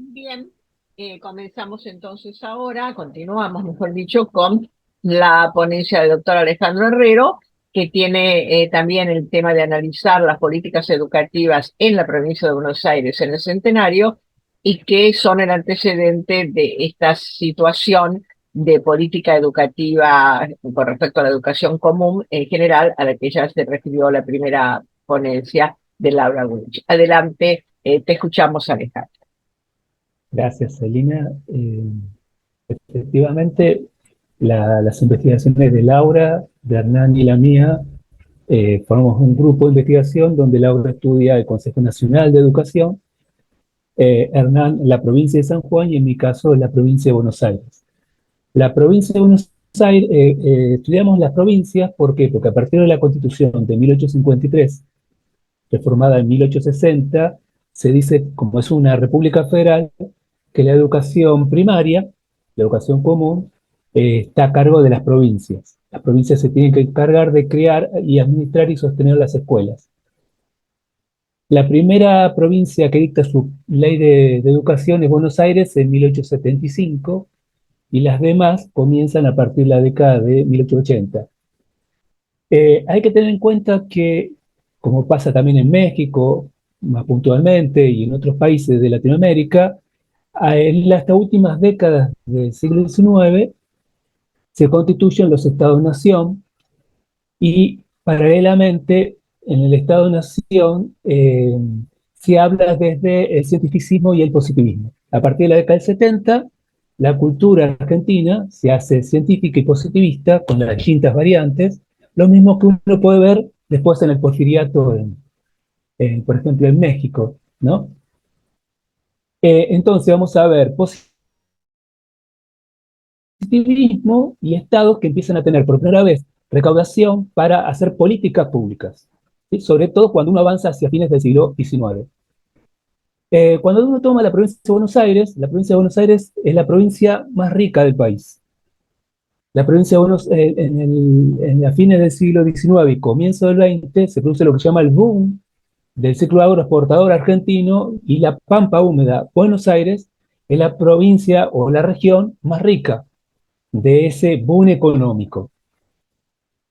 Bien, comenzamos entonces ahora, continuamos, mejor dicho, con la ponencia del doctor Alejandro Herrero, que tiene también el tema de analizar las políticas educativas en la provincia de Buenos Aires en el centenario y que son el antecedente de esta situación de política educativa con respecto a la educación común en general, a la que ya se refirió la primera ponencia de Laura Gulch. Adelante, te escuchamos, Alejandro. Gracias, Celina. Efectivamente, las investigaciones de Laura, de Hernán y la mía, formamos un grupo de investigación donde Laura estudia el Consejo Nacional de Educación, Hernán la provincia de San Juan y en mi caso la provincia de Buenos Aires. La provincia de Buenos Aires, estudiamos las provincias, ¿por qué? Porque a partir de la Constitución de 1853, reformada en 1860, se dice, como es una república federal, que la educación primaria, la educación común, está a cargo de las provincias. Las provincias se tienen que encargar de crear y administrar y sostener las escuelas. La primera provincia que dicta su ley de educación es Buenos Aires en 1875 y las demás comienzan a partir de la década de 1880. Hay que tener en cuenta que, como pasa también en México, más puntualmente, y en otros países de Latinoamérica, en las últimas décadas del siglo XIX se constituyen los estados-nación y paralelamente en el estado-nación se habla desde el cientificismo y el positivismo. A partir de la década del 70, la cultura argentina se hace científica y positivista con las distintas variantes, lo mismo que uno puede ver después en el porfiriato, por ejemplo, en México, ¿no? Entonces vamos a ver positivismo y estados que empiezan a tener por primera vez recaudación para hacer políticas públicas, ¿sí? Sobre todo cuando uno avanza hacia fines del siglo XIX. Cuando uno toma la provincia de Buenos Aires, la provincia de Buenos Aires es la provincia más rica del país. La provincia de Buenos Aires, en a fines del siglo XIX y comienzo del XX, se produce lo que se llama el boom del ciclo agroexportador argentino y la pampa húmeda. Buenos Aires es la provincia o la región más rica de ese boom económico.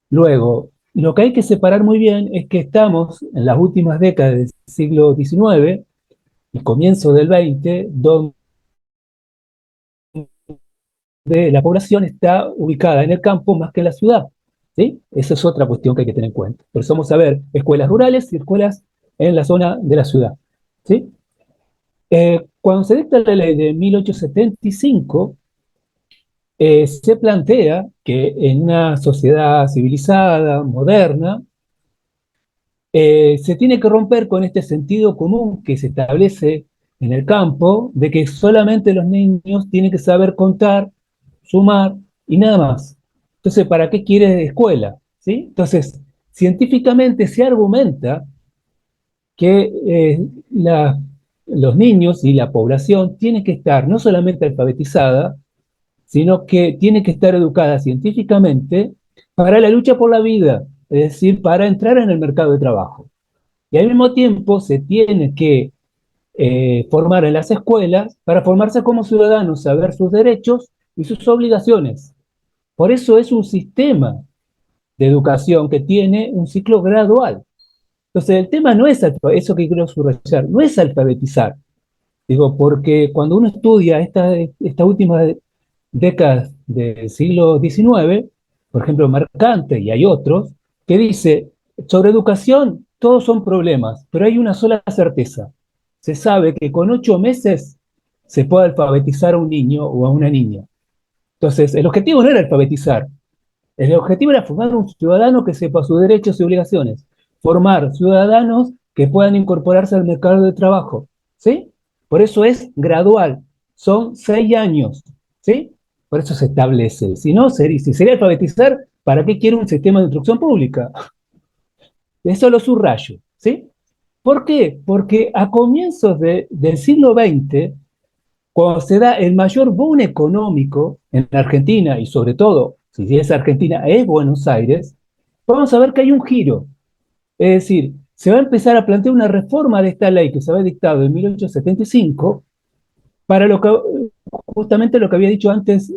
Luego, lo que hay que separar muy bien es que estamos en las últimas décadas del siglo XIX y comienzo del XX, donde la población está ubicada en el campo más que en la ciudad. ¿Sí? Esa es otra cuestión que hay que tener en cuenta. Por eso vamos a ver escuelas rurales y escuelas en la zona de la ciudad. ¿Sí? Cuando se dicta la ley de 1875, se plantea que en una sociedad civilizada, moderna, se tiene que romper con este sentido común que se establece en el campo de que solamente los niños tienen que saber contar, sumar y nada más. Entonces, ¿para qué quiere escuela? ¿Sí? Entonces, científicamente se argumenta que los niños y la población tienen que estar no solamente alfabetizada, sino que tiene que estar educada científicamente para la lucha por la vida, es decir, para entrar en el mercado de trabajo. Y al mismo tiempo se tiene que formar en las escuelas para formarse como ciudadanos, saber sus derechos y sus obligaciones. Por eso es un sistema de educación que tiene un ciclo gradual. Entonces el tema no es eso que quiero subrayar, no es alfabetizar. Digo, porque cuando uno estudia esta última décadas del siglo XIX, por ejemplo, Mercante y hay otros, que dice, sobre educación todos son problemas, pero hay una sola certeza. Se sabe que con 8 meses se puede alfabetizar a un niño o a una niña. Entonces, el objetivo no era alfabetizar, el objetivo era formar un ciudadano que sepa sus derechos y obligaciones, formar ciudadanos que puedan incorporarse al mercado de trabajo, ¿sí? Por eso es gradual, son 6 años, ¿sí? Por eso se establece. Si no, si sería alfabetizar, ¿para qué quiere un sistema de instrucción pública? Eso lo subrayo, ¿sí? ¿Por qué? Porque a comienzos del siglo XX, cuando se da el mayor boom económico en la Argentina, y sobre todo, si es Argentina, es Buenos Aires, vamos a ver que hay un giro. Es decir, se va a empezar a plantear una reforma de esta ley que se había dictado en 1875, para justamente lo que había dicho antes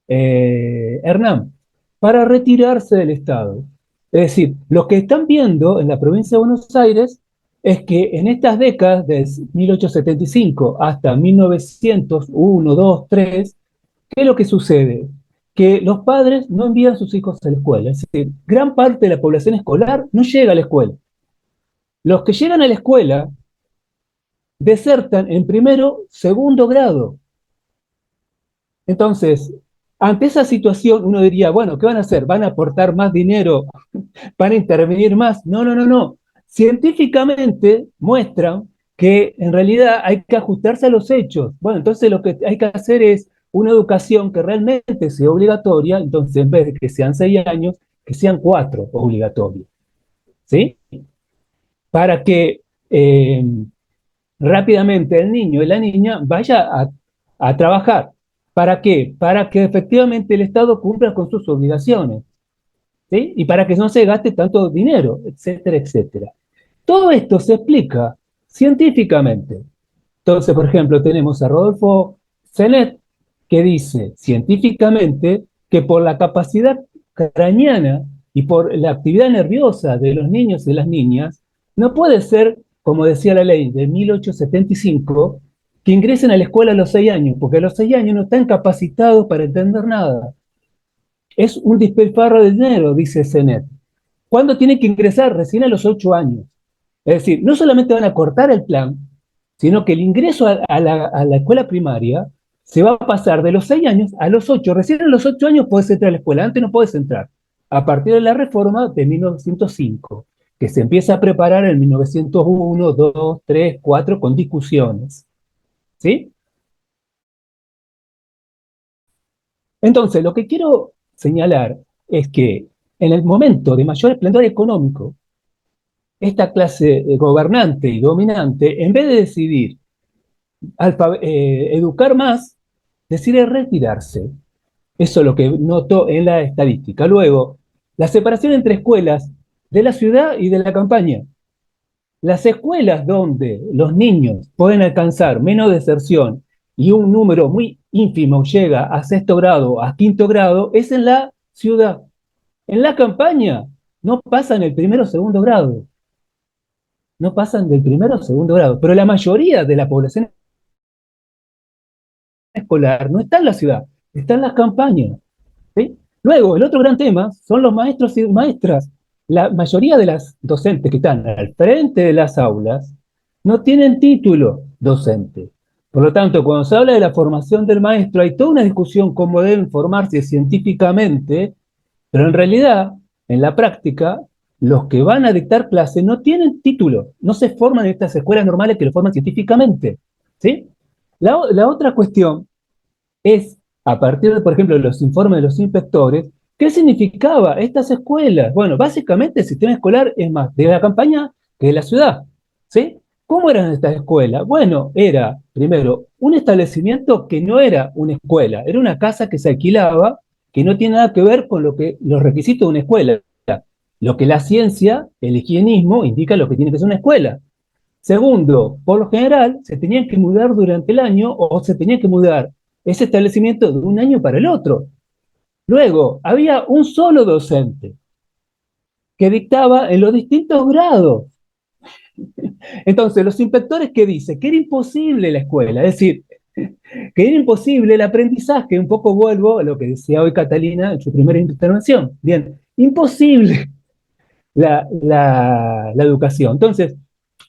Hernán, para retirarse del Estado. Es decir, lo que están viendo en la provincia de Buenos Aires es que en estas décadas, de 1875 hasta 1901, 2, 3, ¿qué es lo que sucede? Que los padres no envían a sus hijos a la escuela. Es decir, gran parte de la población escolar no llega a la escuela. Los que llegan a la escuela desertan en primero, segundo grado. Entonces, ante esa situación, uno diría, bueno, ¿qué van a hacer? ¿Van a aportar más dinero? ¿Van a intervenir más? No, no, no, no. Científicamente muestran que en realidad hay que ajustarse a los hechos. Bueno, entonces lo que hay que hacer es una educación que realmente sea obligatoria, entonces en vez de que sean 6 años, que sean 4 obligatorios. ¿Sí? Para que rápidamente el niño y la niña vaya a trabajar. ¿Para qué? Para que efectivamente el Estado cumpla con sus obligaciones, ¿sí? Y para que no se gaste tanto dinero, etcétera, etcétera. Todo esto se explica científicamente. Entonces, por ejemplo, tenemos a Rodolfo Zenet, que dice científicamente que por la capacidad craneana y por la actividad nerviosa de los niños y las niñas, no puede ser, como decía la ley de 1875, que ingresen a la escuela a los 6 años, porque a los 6 años no están capacitados para entender nada. Es un despilfarro de dinero, dice Zenet. ¿Cuándo tienen que ingresar? Recién a los 8 años. Es decir, no solamente van a cortar el plan, sino que el ingreso a la escuela primaria se va a pasar de los 6 años a los 8. Recién a los 8 años puedes entrar a la escuela, antes no puedes entrar. A partir de la reforma de 1905, que se empieza a preparar en 1901, 2, 3, 4, con discusiones. ¿Sí? Entonces, lo que quiero señalar es que en el momento de mayor esplendor económico, esta clase gobernante y dominante, en vez de decidir educar más, decide retirarse. Eso es lo que noto en la estadística. Luego, la separación entre escuelas de la ciudad y de la campaña. Las escuelas donde los niños pueden alcanzar menos deserción y un número muy ínfimo llega a sexto grado, a quinto grado, es en la ciudad. En la campaña no pasan el primero o segundo grado. No pasan del primero o segundo grado. Pero la mayoría de la población escolar no está en la ciudad, está en las campañas. ¿Sí? Luego, el otro gran tema son los maestros y maestras. La mayoría de las docentes que están al frente de las aulas no tienen título docente. Por lo tanto, cuando se habla de la formación del maestro, hay toda una discusión cómo deben formarse científicamente, pero en realidad, en la práctica, los que van a dictar clase no tienen título, no se forman en estas escuelas normales que lo forman científicamente. ¿Sí? La otra cuestión es, a partir de, por ejemplo, los informes de los inspectores, ¿qué significaba estas escuelas? Bueno, básicamente el sistema escolar es más de la campaña que de la ciudad, ¿sí? ¿Cómo eran estas escuelas? Bueno, era, primero, un establecimiento que no era una escuela, era una casa que se alquilaba, que no tiene nada que ver con los requisitos de una escuela. Lo que la ciencia, el higienismo, indica lo que tiene que ser una escuela. Segundo, por lo general, se tenían que mudar durante el año o se tenía que mudar ese establecimiento de un año para el otro. Luego, había un solo docente que dictaba en los distintos grados. Entonces, los inspectores, ¿qué dicen? Que era imposible la escuela, es decir, que era imposible el aprendizaje. Un poco vuelvo a lo que decía hoy Catalina en su primera intervención. Bien, imposible la educación. Entonces,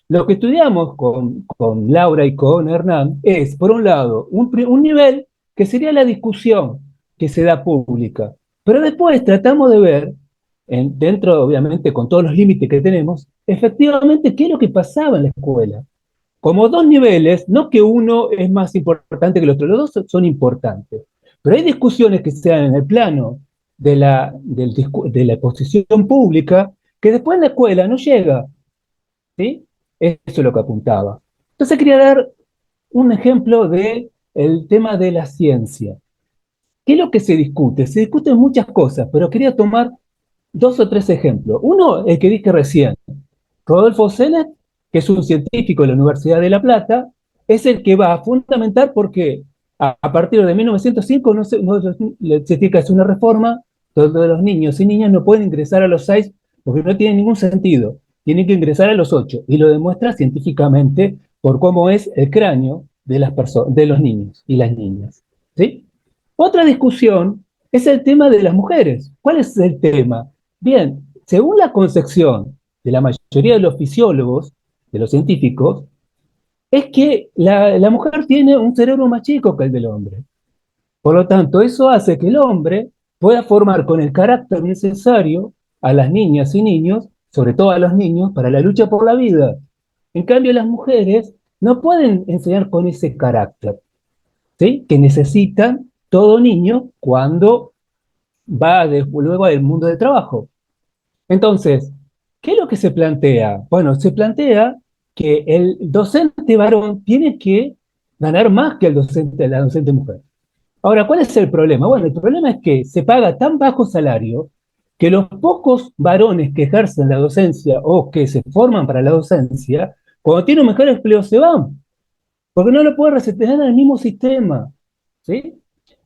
lo que estudiamos con Laura y con Hernán es, por un lado, un nivel que sería la discusión que se da pública, pero después tratamos de ver, dentro, obviamente, con todos los límites que tenemos, efectivamente, qué es lo que pasaba en la escuela. Como dos niveles, no que uno es más importante que el otro, los dos son importantes, pero hay discusiones que se dan en el plano de la exposición pública que después en la escuela no llega. ¿Sí? Eso es lo que apuntaba. Entonces quería dar un ejemplo del tema de la ciencia. ¿Qué es lo que se discute? Se discuten muchas cosas, pero quería tomar 2 o 3 ejemplos. Uno, el que dije recién, Rodolfo Zenet, que es un científico de la Universidad de La Plata, es el que va a fundamentar porque a partir de 1905 se tiene que hacer una reforma donde los niños y niñas no pueden ingresar a los 6 porque no tiene ningún sentido. Tienen que ingresar a los 8 y lo demuestra científicamente por cómo es el cráneo de las de los niños y las niñas. ¿Sí? Otra discusión es el tema de las mujeres. ¿Cuál es el tema? Bien, según la concepción de la mayoría de los fisiólogos, de los científicos, es que la mujer tiene un cerebro más chico que el del hombre. Por lo tanto, eso hace que el hombre pueda formar con el carácter necesario a las niñas y niños, sobre todo a los niños, para la lucha por la vida. En cambio, las mujeres no pueden enseñar con ese carácter, ¿sí? Que necesitan todo niño cuando va luego al mundo del trabajo. Entonces, ¿qué es lo que se plantea? Bueno, se plantea que el docente varón tiene que ganar más que la docente mujer. Ahora, ¿cuál es el problema? Bueno, el problema es que se paga tan bajo salario que los pocos varones que ejercen la docencia o que se forman para la docencia, cuando tienen un mejor empleo se van, porque no lo pueden retener en el mismo sistema. ¿Sí?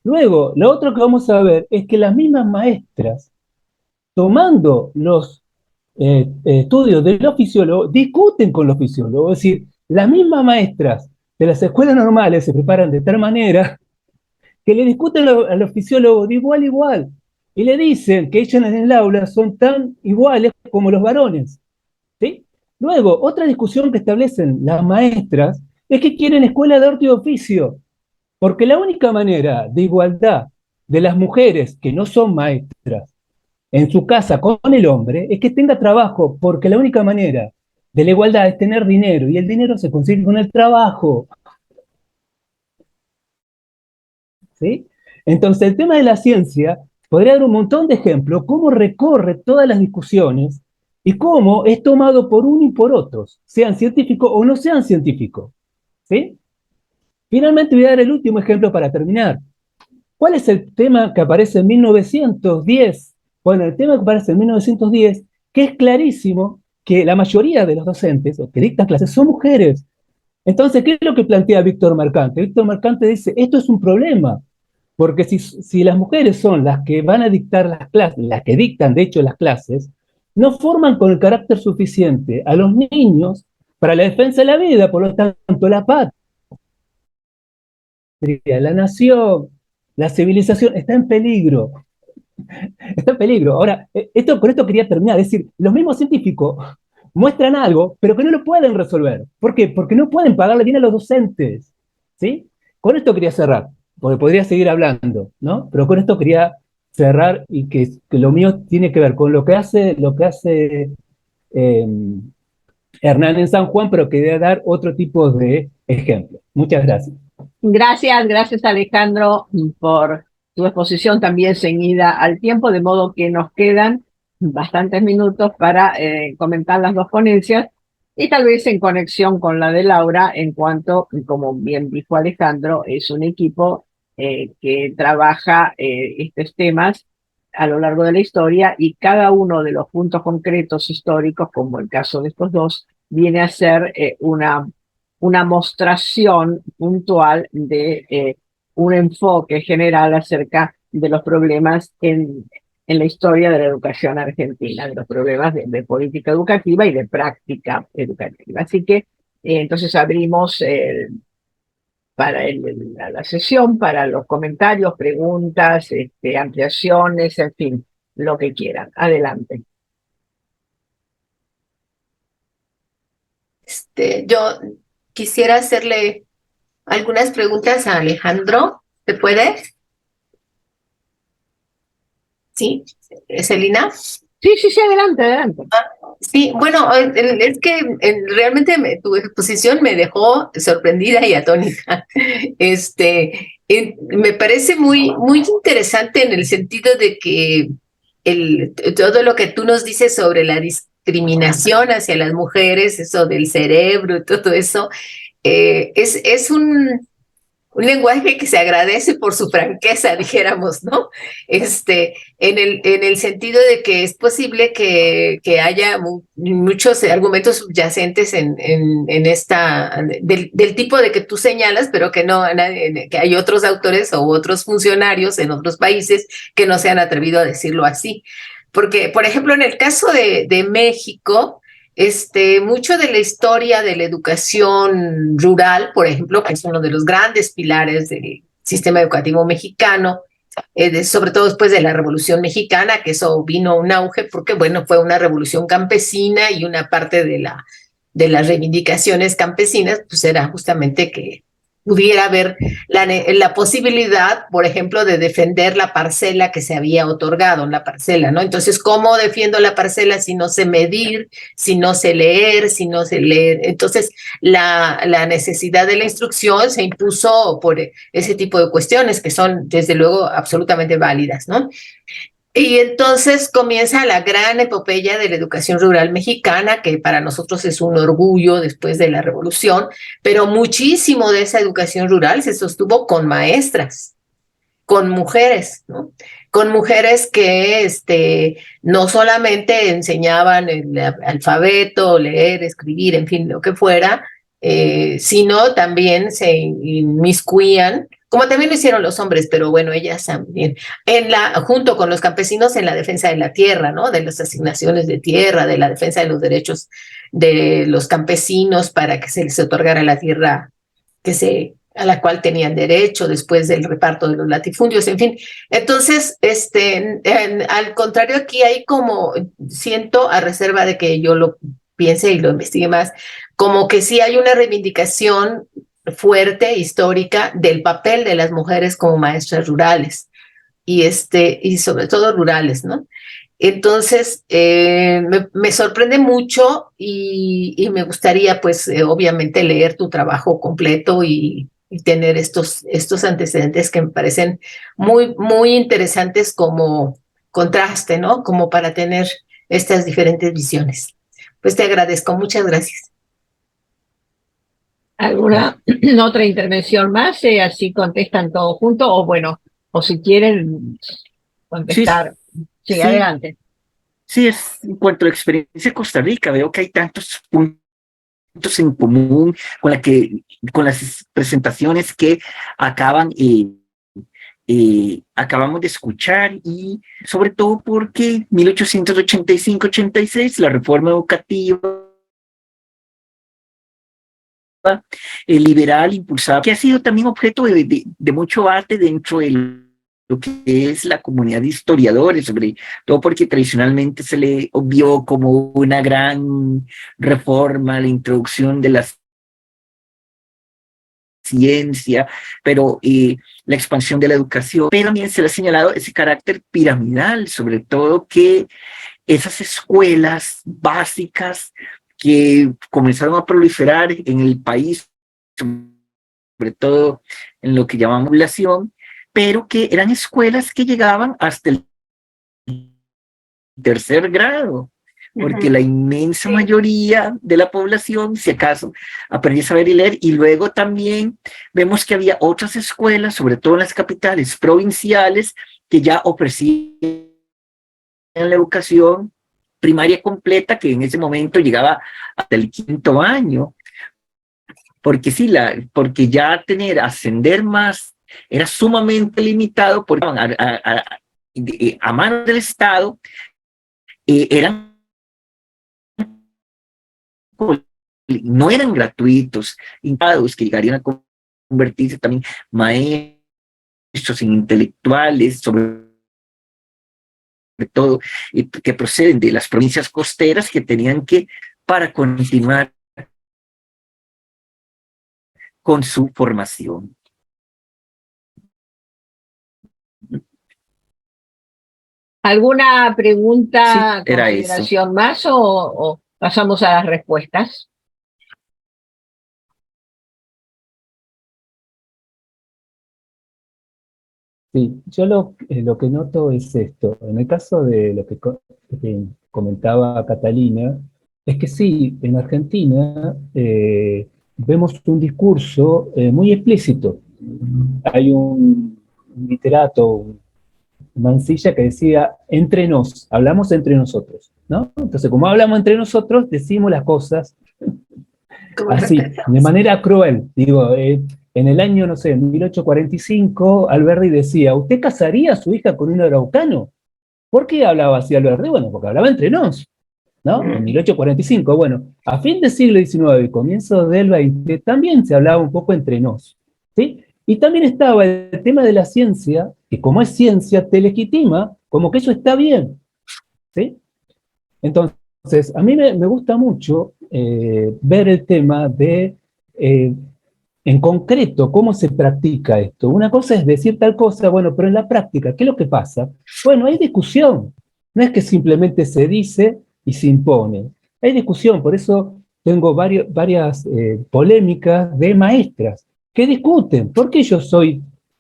Luego, lo otro que vamos a ver es que las mismas maestras, tomando los estudios de los fisiólogos, discuten con los fisiólogos. Es decir, las mismas maestras de las escuelas normales se preparan de tal manera que le discuten a los fisiólogos de igual a igual. Y le dicen que ellas en el aula son tan iguales como los varones. ¿Sí? Luego, otra discusión que establecen las maestras es que quieren escuela de arte y oficio, porque la única manera de igualdad de las mujeres que no son maestras en su casa con el hombre es que tenga trabajo, porque la única manera de la igualdad es tener dinero y el dinero se consigue con el trabajo. ¿Sí? Entonces, el tema de la ciencia podría dar un montón de ejemplos, cómo recorre todas las discusiones y cómo es tomado por uno y por otros, sean científicos o no sean científicos. ¿Sí? Finalmente voy a dar el último ejemplo para terminar. ¿Cuál es el tema que aparece en 1910? Bueno, el tema que aparece en 1910, que es clarísimo que la mayoría de los docentes o que dictan clases son mujeres. Entonces, ¿qué es lo que plantea Víctor Mercante? Víctor Mercante dice, esto es un problema, porque si las mujeres son las que van a dictar las clases, las que dictan de hecho las clases, no forman con el carácter suficiente a los niños para la defensa de la vida, por lo tanto la patria, la nación, la civilización está en peligro, está en peligro. Ahora, con esto quería terminar, es decir, los mismos científicos muestran algo, pero que no lo pueden resolver. ¿Por qué? Porque no pueden pagarle bien a los docentes, ¿sí? Con esto quería cerrar, porque podría seguir hablando, ¿no? Pero con esto quería cerrar y que lo mío tiene que ver con lo que hace eh, Hernán en San Juan, pero quería dar otro tipo de ejemplo. Muchas gracias. Gracias Alejandro por tu exposición también ceñida al tiempo, de modo que nos quedan bastantes minutos para comentar las dos ponencias y tal vez en conexión con la de Laura, en cuanto, como bien dijo Alejandro, es un equipo que trabaja estos temas a lo largo de la historia y cada uno de los puntos concretos históricos, como el caso de estos dos, viene a ser una mostración puntual de un enfoque general acerca de los problemas en la historia de la educación argentina, de los problemas de política educativa y de práctica educativa. Así que entonces abrimos para la sesión, para los comentarios, preguntas, ampliaciones, en fin, lo que quieran. Adelante. Yo quisiera hacerle algunas preguntas a Alejandro. ¿Se puede? ¿Sí? ¿Celina? Sí, sí, sí, adelante, adelante. Sí, bueno, es que realmente tu exposición me dejó sorprendida y atónita. Me parece muy interesante en el sentido de que todo lo que tú nos dices sobre la discriminación hacia las mujeres, eso del cerebro y todo eso, es un lenguaje que se agradece por su franqueza, dijéramos, ¿no? En el sentido de que es posible que haya muchos argumentos subyacentes en esta, del tipo de que tú señalas, pero que no, que hay otros autores o otros funcionarios en otros países que no se han atrevido a decirlo así. Porque, por ejemplo, en el caso de México, mucho de la historia de la educación rural, por ejemplo, que es uno de los grandes pilares del sistema educativo mexicano, sobre todo después de la Revolución Mexicana, que eso vino a un auge porque, bueno, fue una revolución campesina y una parte de las reivindicaciones campesinas, pues era justamente que pudiera haber la posibilidad, por ejemplo, de defender la parcela que se había otorgado, la parcela, ¿no? Entonces, ¿cómo defiendo la parcela si no sé medir, si no sé leer, si no sé leer? Entonces, la necesidad de la instrucción se impuso por ese tipo de cuestiones que son, desde luego, absolutamente válidas, ¿no? Y entonces comienza la gran epopeya de la educación rural mexicana, que para nosotros es un orgullo después de la revolución, pero muchísimo de esa educación rural se sostuvo con maestras, con mujeres, ¿no? Con mujeres que no solamente enseñaban el alfabeto, leer, escribir, en fin, lo que fuera, sino también se inmiscuían, como también lo hicieron los hombres, pero bueno, ellas también, junto con los campesinos en la defensa de la tierra, ¿no? De las asignaciones de tierra, de la defensa de los derechos de los campesinos para que se les otorgara la tierra a la cual tenían derecho después del reparto de los latifundios, en fin. Entonces, al contrario, aquí hay como, siento, a reserva de que yo lo piense y lo investigue más, como que sí hay una reivindicación fuerte, histórica, del papel de las mujeres como maestras rurales, y sobre todo rurales, ¿no? Entonces, me sorprende mucho y me gustaría, pues, obviamente leer tu trabajo completo y tener estos antecedentes que me parecen muy, muy interesantes como contraste, ¿no? Como para tener estas diferentes visiones. Pues te agradezco, muchas gracias. ¿Alguna otra intervención más? Así contestan todos juntos, o bueno, o si quieren Sí, contestar. Sí, sí, adelante. sí, es en cuanto a la experiencia de Costa Rica, veo que hay tantos puntos en común con las presentaciones que acabamos de escuchar, y sobre todo porque 1885-86, la reforma educativa liberal impulsada, que ha sido también objeto de mucho arte dentro de lo que es la comunidad de historiadores, sobre todo porque tradicionalmente se le vio como una gran reforma, la introducción de la ciencia, pero la expansión de la educación, pero también se le ha señalado ese carácter piramidal, sobre todo que esas escuelas básicas que comenzaron a proliferar en el país, sobre todo en lo que llamamos población, pero que eran escuelas que llegaban hasta el tercer grado, porque la inmensa mayoría de la población, si acaso, aprendía a saber y leer, y luego también vemos que había otras escuelas, sobre todo en las capitales provinciales, que ya ofrecían la educación primaria completa, que en ese momento llegaba hasta el quinto año, porque sí, porque ya ascender más era sumamente limitado, porque a manos del Estado eran, no eran gratuitos, que llegarían a convertirse también maestros en intelectuales, sobre todo que proceden de las provincias costeras, que tenían que, para continuar con su formación. ¿Alguna pregunta, Sí, era eso. consideración más o pasamos a las respuestas? Sí, yo lo que noto es esto. En el caso de lo que comentaba Catalina, es que sí, en Argentina vemos un discurso muy explícito hay un literato, Mansilla, que decía, entre nos, hablamos entre nosotros, ¿no? Entonces, como hablamos entre nosotros, decimos las cosas así, de manera cruel. Digo, en el año, no sé, en 1845, Alberdi decía, ¿usted casaría a su hija con un araucano? ¿Por qué hablaba así Alberdi? Bueno, porque hablaba entre nos, ¿no? En 1845. Bueno, a fin del siglo XIX y comienzo del XX también se hablaba un poco entre nos, ¿sí? Y también estaba el tema de la ciencia, que como es ciencia, te legitima como que eso está bien, ¿sí? Entonces, a mí me gusta mucho ver el tema de, en concreto, cómo se practica esto. Una cosa es decir tal cosa, bueno, pero en la práctica, ¿qué es lo que pasa? Bueno, hay discusión. No es que simplemente se dice y se impone. Hay discusión, por eso tengo varias polémicas de maestras que discuten. ¿Por qué yo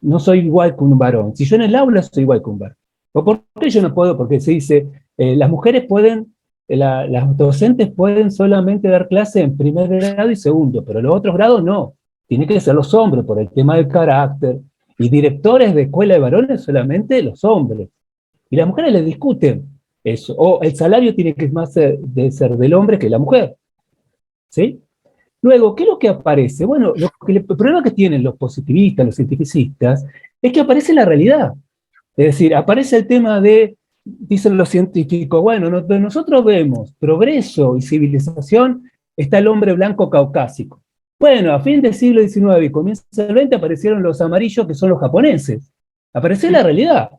no soy igual que un varón? Si yo en el aula soy igual que un varón. ¿O por qué yo no puedo? Porque se dice, las mujeres pueden, las docentes pueden solamente dar clase en primer grado y segundo, pero los otros grados no. Tienen que ser los hombres por el tema del carácter. Y directores de escuela de varones solamente los hombres. Y las mujeres les discuten eso. O el salario tiene que más ser del hombre que de la mujer. ¿Sí? Luego, ¿qué es lo que aparece? Bueno, el problema que tienen los positivistas, los cientificistas, es que aparece la realidad. Es decir, aparece el tema de, dicen los científicos, bueno, nosotros vemos progreso y civilización, está el hombre blanco caucásico. Bueno, a fin del siglo XIX y comienzo del XX aparecieron los amarillos, que son los japoneses. Apareció la realidad,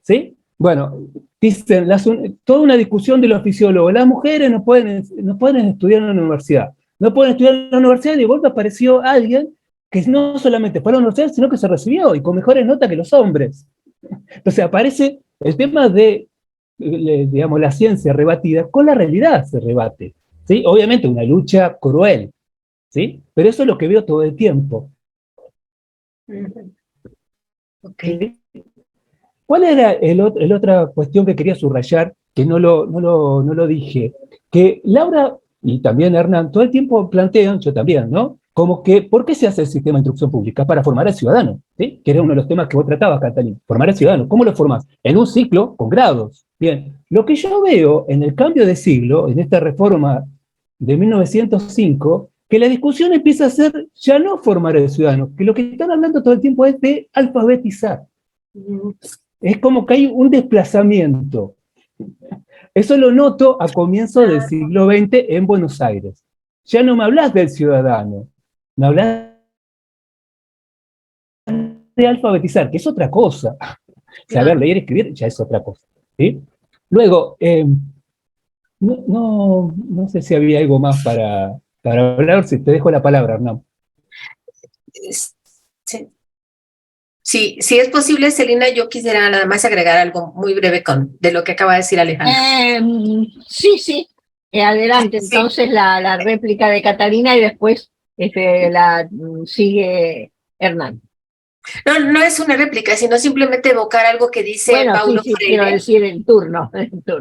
¿sí? Bueno, dicen, toda una discusión de los fisiólogos, las mujeres no pueden estudiar en la universidad. No pueden estudiar en la universidad y de golpe apareció alguien que no solamente fue a la universidad, sino que se recibió y con mejores notas que los hombres. Entonces aparece el tema de, digamos, la ciencia rebatida con la realidad se rebate, ¿sí? Obviamente una lucha cruel, ¿sí? Pero eso es lo que veo todo el tiempo. Okay. ¿Sí? ¿Cuál era el otra cuestión que quería subrayar, que no lo dije? Que Laura y también Hernán todo el tiempo plantean, yo también, ¿no? Como que, ¿por qué se hace el sistema de instrucción pública? Para formar al ciudadano, ¿sí? Que era uno de los temas que vos tratabas, Catalina. Formar al ciudadano. ¿Cómo lo formás? En un ciclo con grados. Bien, lo que yo veo en el cambio de siglo, en esta reforma de 1905, que la discusión empieza a ser ya no formar al ciudadano, que lo que están hablando todo el tiempo es de alfabetizar. Es como que hay un desplazamiento. Eso lo noto a comienzos del siglo XX en Buenos Aires. Ya no me hablas del ciudadano, me hablas de alfabetizar, que es otra cosa. Saber leer y escribir ya es otra cosa, ¿sí? Luego, no sé si había algo más para hablar, si te dejo la palabra, Hernán. Sí. Sí, si es posible, Celina, yo quisiera nada más agregar algo muy breve de lo que acaba de decir Alejandro. Sí. Adelante, Sí. entonces la réplica de Catalina y después sigue Hernán. No es una réplica, sino simplemente evocar algo que dice Paulo Freire. Quiero decir el turno.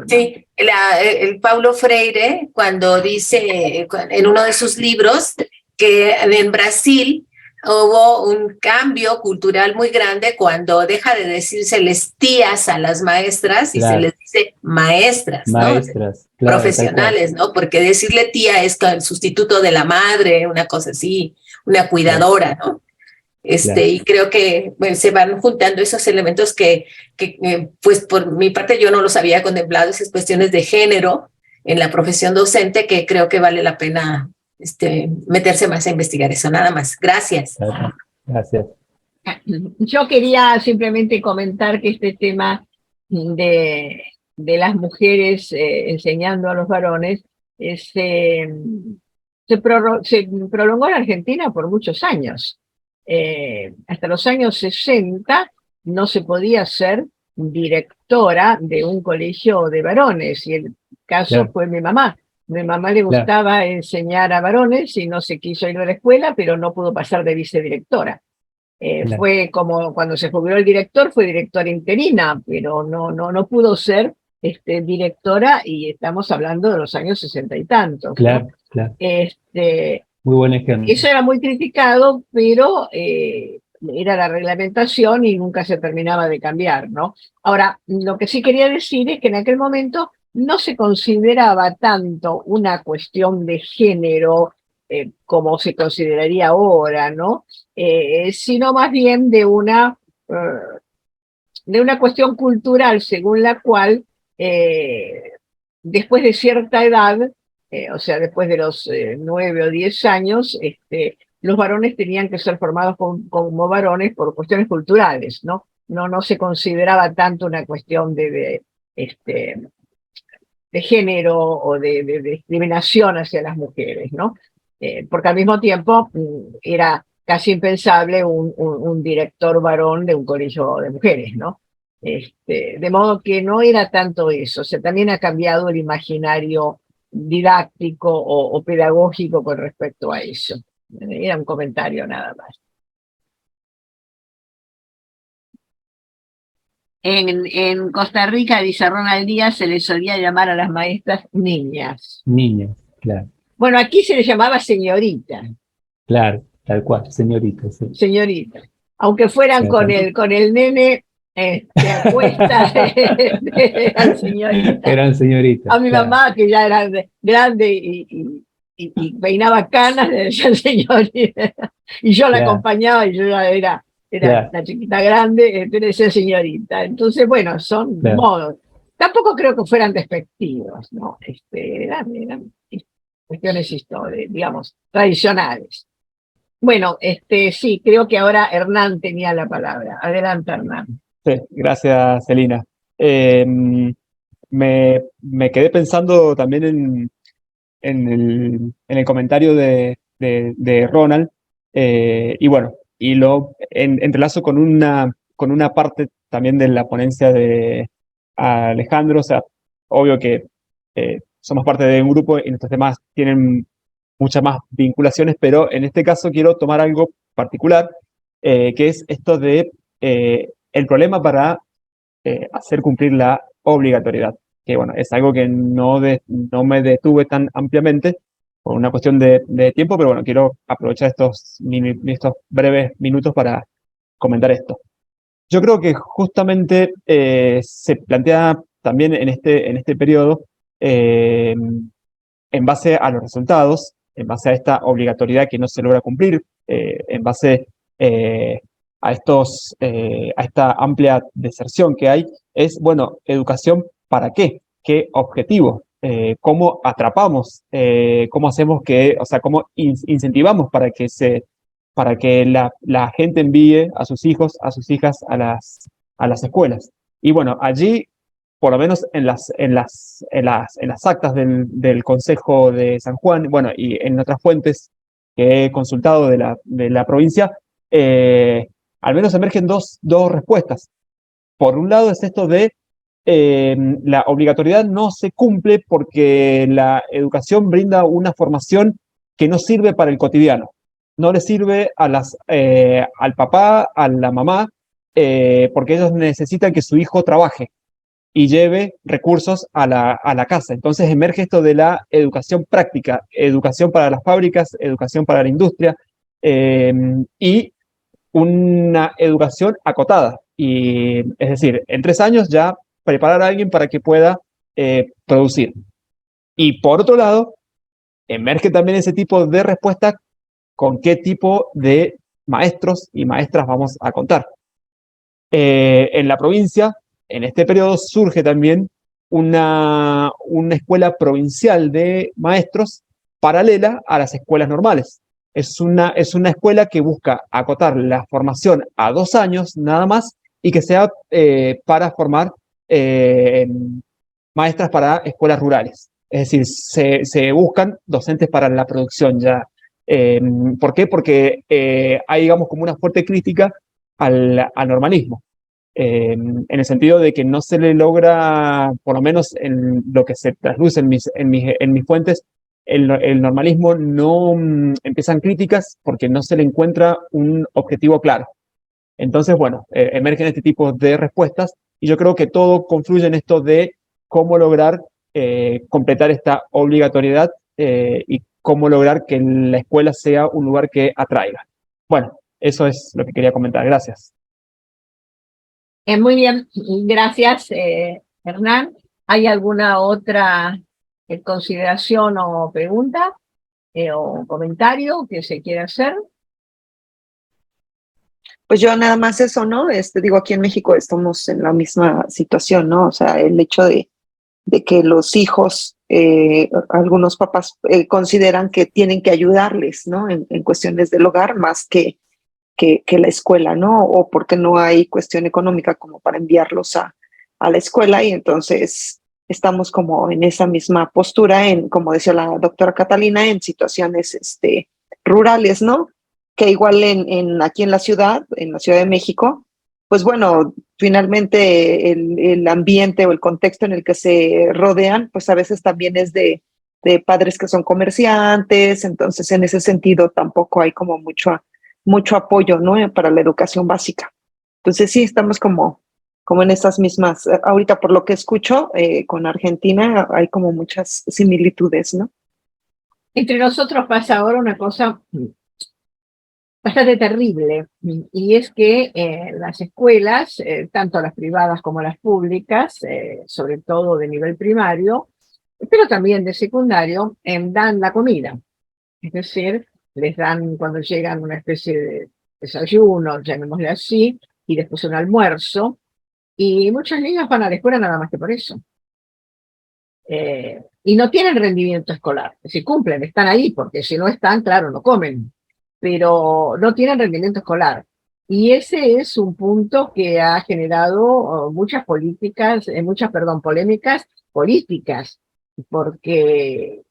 Sí, el Paulo Freire, cuando dice en uno de sus libros que en Brasil hubo un cambio cultural muy grande cuando deja de decírseles tías a las maestras y se les dice maestras, ¿no? Maestras, claro, profesionales, ¿no? Porque decirle tía es el sustituto de la madre, una cosa así, una cuidadora, ¿no? Y creo que se van juntando esos elementos que pues por mi parte yo no los había contemplado, esas cuestiones de género en la profesión docente, que creo que vale la pena meterse más a investigar eso, nada más. Gracias. Gracias. Yo quería simplemente comentar que este tema de las mujeres enseñando a los varones se prolongó en Argentina por muchos años. Hasta los años 60 no se podía ser directora de un colegio de varones, y el caso fue mi mamá. Mi mamá le gustaba enseñar a varones y no se quiso ir a la escuela, pero no pudo pasar de vicedirectora. Fue como cuando se jubiló el director, fue directora interina, pero no pudo ser directora, y estamos hablando de los años 60 y tantos. Claro, ¿no? claro. Muy buen ejemplo. Eso era muy criticado, pero era la reglamentación y nunca se terminaba de cambiar, ¿no? Ahora, lo que sí quería decir es que en aquel momento no se consideraba tanto una cuestión de género como se consideraría ahora, ¿no? Sino más bien de una cuestión cultural según la cual después de cierta edad, o sea, después de los 9 o 10 años, los varones tenían que ser formados como varones por cuestiones culturales, ¿no? No se consideraba tanto una cuestión este, de género o de discriminación hacia las mujeres, ¿no? Porque al mismo tiempo era casi impensable un director varón de un colegio de mujeres, ¿no? De modo que no era tanto eso, o sea, también ha cambiado el imaginario didáctico o pedagógico con respecto a eso. Era un comentario nada más. En Costa Rica, dice Ronald Díaz, se les solía llamar a las maestras niñas. Niñas, claro. Bueno, aquí se les llamaba señorita. Claro, tal cual, señorita, sí. Señorita. Aunque fueran con el nene a cuestas, eran señoritas. Eran señoritas. A mi mamá, que ya era grande y peinaba canas, le decían señorita. Y yo la acompañaba y yo ya era la chiquita grande, le decía señorita. Entonces, bueno, son modos. Tampoco creo que fueran despectivos, ¿no? Eran cuestiones históricas, digamos, tradicionales. Bueno, sí, creo que ahora Hernán tenía la palabra. Adelante, Hernán. Sí, gracias, Celina. Me quedé pensando también en el comentario de Ronald, y bueno, y lo entrelazo con una parte también de la ponencia de Alejandro. O sea, obvio que somos parte de un grupo y nuestros temas tienen muchas más vinculaciones, pero en este caso quiero tomar algo particular, que es esto de el problema para hacer cumplir la obligatoriedad, que bueno, es algo que no me detuve tan ampliamente por una cuestión de tiempo, pero bueno, quiero aprovechar estos breves minutos para comentar esto. Yo creo que justamente se plantea también en este periodo, en base a los resultados, en base a esta obligatoriedad que no se logra cumplir, en base a esta amplia deserción que hay, es, bueno, educación ¿para qué? ¿Qué objetivo? ¿Cómo atrapamos? ¿Cómo hacemos o sea, cómo incentivamos para que la gente envíe a sus hijos, a sus hijas a las escuelas? Y bueno, allí, por lo menos en las actas del Consejo de San Juan, bueno, y en otras fuentes que he consultado de la provincia, al menos emergen dos respuestas. Por un lado es esto de la obligatoriedad no se cumple porque la educación brinda una formación que no sirve para el cotidiano. No le sirve al papá, a la mamá, porque ellos necesitan que su hijo trabaje y lleve recursos a la casa. Entonces emerge esto de la educación práctica, educación para las fábricas, educación para la industria, y una educación acotada. Y, es decir, en 3 años ya preparar a alguien para que pueda producir. Y por otro lado, emerge también ese tipo de respuesta con qué tipo de maestros y maestras vamos a contar. En la provincia, en este periodo, surge también una escuela provincial de maestros paralela a las escuelas normales. Es una escuela que busca acotar la formación a 2 años nada más y que sea para formar maestras para escuelas rurales. Es decir, se buscan docentes para la producción ya. ¿Por qué? Porque hay, digamos, como una fuerte crítica al normalismo. En el sentido de que no se le logra, por lo menos en lo que se trasluce en mis fuentes, el normalismo no empiezan críticas porque no se le encuentra un objetivo claro. Entonces, bueno, emergen este tipo de respuestas y yo creo que todo confluye en esto de cómo lograr completar esta obligatoriedad y cómo lograr que la escuela sea un lugar que atraiga. Bueno, Eso es lo que quería comentar. Gracias. Muy bien, gracias, Hernán. ¿Hay alguna otra consideración o pregunta o comentario que se quiera hacer? Pues yo nada más eso, ¿no? Digo, aquí en México estamos en la misma situación, ¿no? O sea, el hecho de que los hijos, algunos papás consideran que tienen que ayudarles, ¿no? En cuestiones del hogar más que la escuela, ¿no? O porque no hay cuestión económica como para enviarlos a la escuela y entonces estamos como en esa misma postura, como decía la doctora Catalina, en situaciones rurales, ¿no? Que igual aquí en la Ciudad de México, pues bueno, finalmente el ambiente o el contexto en el que se rodean, pues a veces también es de padres que son comerciantes, entonces en ese sentido tampoco hay como mucho apoyo, ¿no? Para la educación básica. Entonces sí, estamos como en esas mismas, ahorita por lo que escucho, con Argentina hay como muchas similitudes, ¿no? Entre nosotros pasa ahora una cosa bastante terrible, y es que las escuelas, tanto las privadas como las públicas, sobre todo de nivel primario, pero también de secundario, dan la comida. Es decir, les dan cuando llegan una especie de desayuno, llamémosle así, y después un almuerzo, y muchos niños van a la escuela nada más que por eso. Y no tienen rendimiento escolar, es decir, cumplen, están ahí, porque si no están, claro, no comen, pero no tienen rendimiento escolar. Y ese es un punto que ha generado muchas polémicas políticas, porque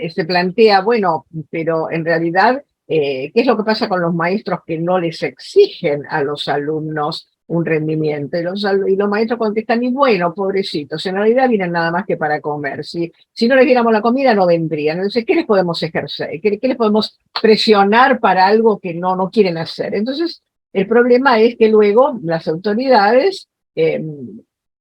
se plantea, bueno, pero en realidad, ¿qué es lo que pasa con los maestros que no les exigen a los alumnos un rendimiento? Y los maestros contestan, y bueno, pobrecitos, en realidad vienen nada más que para comer. Si no les diéramos la comida, no vendrían. Entonces, ¿qué les podemos ejercer? ¿Qué les podemos presionar para algo que no quieren hacer? Entonces, el problema es que luego las autoridades...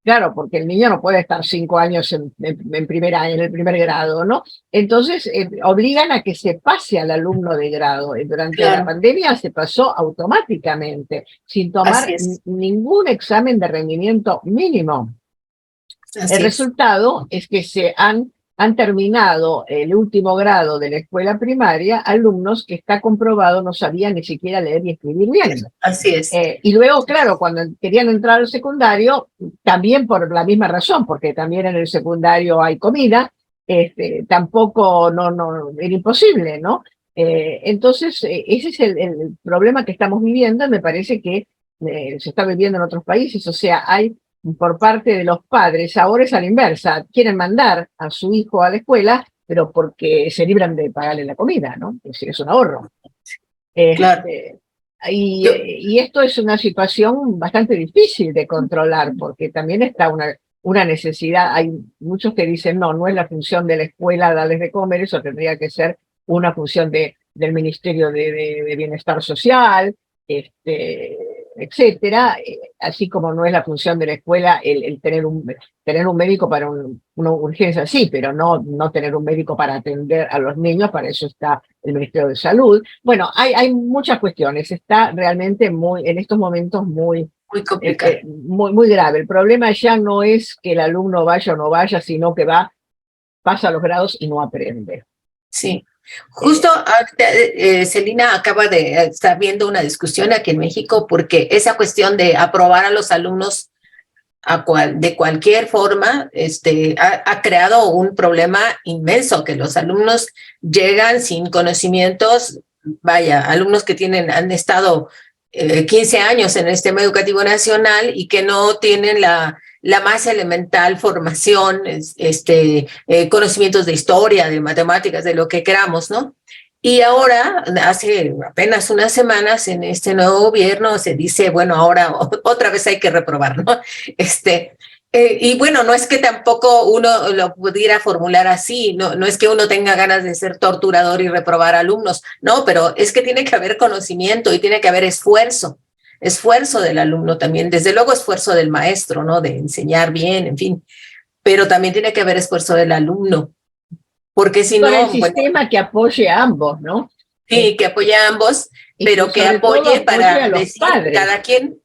claro, porque el niño no puede estar 5 años en el primer grado, ¿no? Entonces, obligan a que se pase al alumno de grado. Durante la pandemia se pasó automáticamente, sin tomar ningún examen de rendimiento mínimo. El resultado es que se han terminado el último grado de la escuela primaria alumnos que está comprobado no sabían ni siquiera leer y escribir bien. Así es. Y luego, claro, cuando querían entrar al secundario, también por la misma razón, porque también en el secundario hay comida, tampoco era imposible, ¿no? Entonces, ese es el problema que estamos viviendo, y me parece que se está viviendo en otros países. O sea, hay por parte de los padres, ahora es a la inversa, quieren mandar a su hijo a la escuela, pero porque se libran de pagarle la comida, ¿no? Es decir, es un ahorro. Claro. Y esto es una situación bastante difícil de controlar, porque también está una necesidad. Hay muchos que dicen, no es la función de la escuela darles de comer, eso tendría que ser una función del Ministerio de Bienestar Social, etcétera, así como no es la función de la escuela el tener un médico para una urgencia, sí, pero no tener un médico para atender a los niños. Para eso está el Ministerio de Salud. Bueno, hay muchas cuestiones, está realmente en estos momentos muy complicado. Muy grave. El problema ya no es que el alumno vaya o no vaya, sino que pasa los grados y no aprende. Sí. Justo Celina acaba de estar viendo una discusión aquí en México, porque esa cuestión de aprobar a los alumnos de cualquier forma ha creado un problema inmenso, que los alumnos llegan sin conocimientos. Vaya, alumnos que han estado 15 años en el sistema educativo nacional y que no tienen la más elemental formación, conocimientos de historia, de matemáticas, de lo que queramos, ¿no? Y ahora, hace apenas unas semanas, en este nuevo gobierno se dice, bueno, ahora otra vez hay que reprobar, ¿no? Y bueno, no es que tampoco uno lo pudiera formular así, no es que uno tenga ganas de ser torturador y reprobar alumnos, no, pero es que tiene que haber conocimiento y tiene que haber esfuerzo del alumno también, desde luego esfuerzo del maestro, ¿no? De enseñar bien, en fin, pero también tiene que haber esfuerzo del alumno, porque si no... Con el sistema que apoye a ambos, ¿no? Sí, que apoye a ambos, pero que sobre todo apoye para a los decir padres. cada quien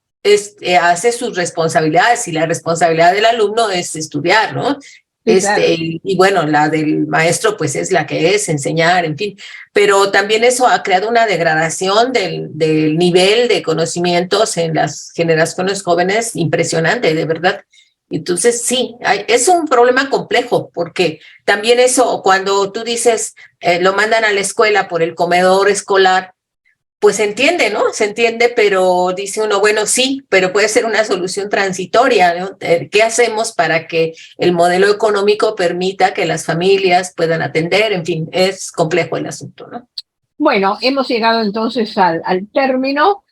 hace sus responsabilidades y la responsabilidad del alumno es estudiar, ¿no? Sí, claro. Y bueno, la del maestro pues es la que es, enseñar, en fin, pero también eso ha creado una degradación del nivel de conocimientos en las generaciones jóvenes impresionante, de verdad. Entonces sí, es un problema complejo porque también eso, cuando tú dices, lo mandan a la escuela por el comedor escolar, pues se entiende, ¿no? Se entiende, pero dice uno, bueno, sí, pero puede ser una solución transitoria, ¿no? ¿Qué hacemos para que el modelo económico permita que las familias puedan atender? En fin, es complejo el asunto, ¿no? Bueno, hemos llegado entonces al término